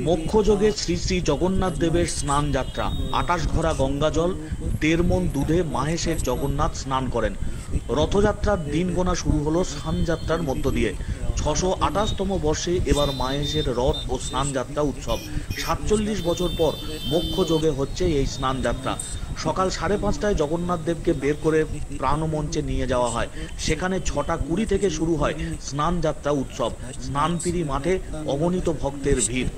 মোক্ষযোগে শ্রী শ্রী জগন্নাথ দেবের স্নান যাত্রা। 28 ঘড়া গঙ্গা জল, 1.5 মণ দুধে মাহেশের জগন্নাথ স্নান করেন। রথযাত্রার দিন গোনা শুরু হলো স্নান যাত্রার মধ্য দিয়ে। 628তম বর্ষে এবার মাহেশের রথ ও স্নান যাত্রা উৎসব। 47 বছর পর মোক্ষযোগে হচ্ছে এই স্নান যাত্রা। সকাল 5:30টায় জগন্নাথ দেবকে বের করে প্রাণমঞ্চে নিয়ে যাওয়া হয়। সেখানে 6:20 থেকে শুরু হয় স্নান যাত্রা উৎসব। স্নানপিড়ি মাঠে অগণিত ভক্তের ভিড়।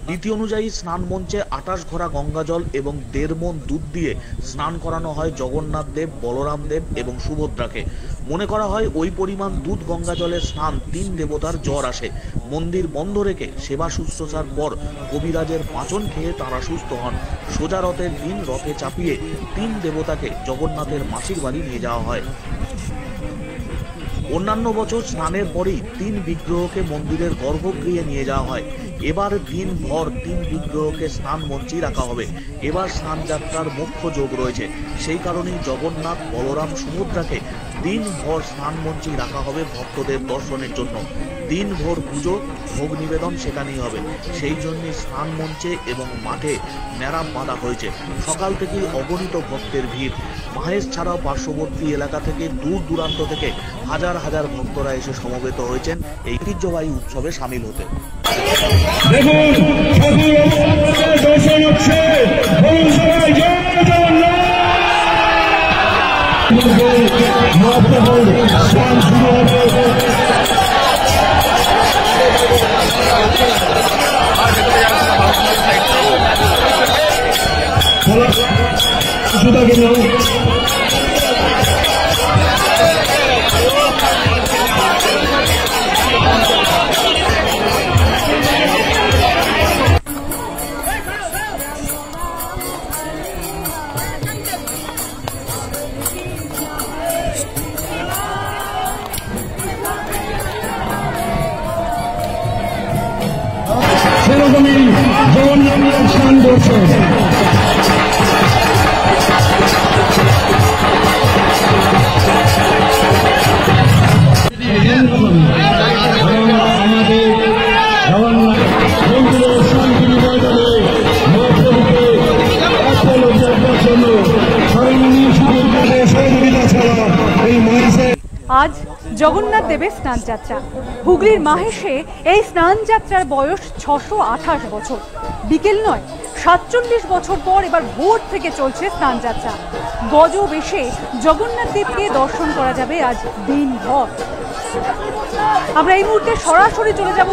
রীতি অনুযায়ী স্নান মঞ্চে 28 ঘড়া গঙ্গা জল এবং 1.5 মণ দুধ দিয়ে স্নান করানো হয় জগন্নাথ দেব, বলরাম দেব এবং সুভদ্রাকে। মনে করা হয় ওই পরিমাণ দুধ গঙ্গা জলের স্নান 3 দেবতার জ্বর আসে। মন্দির বন্ধ রেখে সেবা শুশ্রূষার পর কবিরাজের পাঁচন খেয়ে তারা সুস্থ হন। সোজা রথের দিন রথে চাপিয়ে 3 দেবতাকে জগন্নাথের মাসির বাড়ি নিয়ে যাওয়া হয়। অন্যান্য বছর স্নানের পরেই 3 বিগ্রহকে মন্দিরের গর্ভগৃহে নিয়ে যাওয়া হয়। এবার দিনভর 3 বিগ্রহকে স্নান মঞ্চে রাখা হবে। এবার স্নান যাত্রার মুখ্য যোগ রয়েছে, সেই কারণেই জগন্নাথ, বলরাম, সুভদ্রাকে দিনভর স্নান মঞ্চে রাখা হবে ভক্তদের দর্শনের জন্য। দিনভর পুজো, ভোগ নিবেদন সেখানেই হবে। সেই জন্য স্নান মঞ্চে এবং মাঠে ন্যাড়া বাঁধা হয়েছে। সকাল থেকেই অগণিত ভক্তের ভিড়। মাহেশ ছাড়াও পার্শ্ববর্তী এলাকা থেকে দূর দূরান্ত থেকে হাজার হাজার ভক্তরা এসে সমবেত হয়েছেন এই ঐতিহ্যবাহী উৎসবে সামিল হতে। সেরকমই জগন্নাথ স্নান করছে। আজ জগন্নাথ দেবের স্নান যাত্রা। হুগলির মাহেশে এই স্নান যাত্রার বয়স 628 বছর। বিকেল নয়, 47 বছর পর এবার ভোর থেকে চলছে স্নান যাত্রা। গজ বেশে জগন্নাথ দেবকে দর্শন করা যাবে আজ দিনভর। আমরা এই মুহূর্তে সরাসরি চলে যাব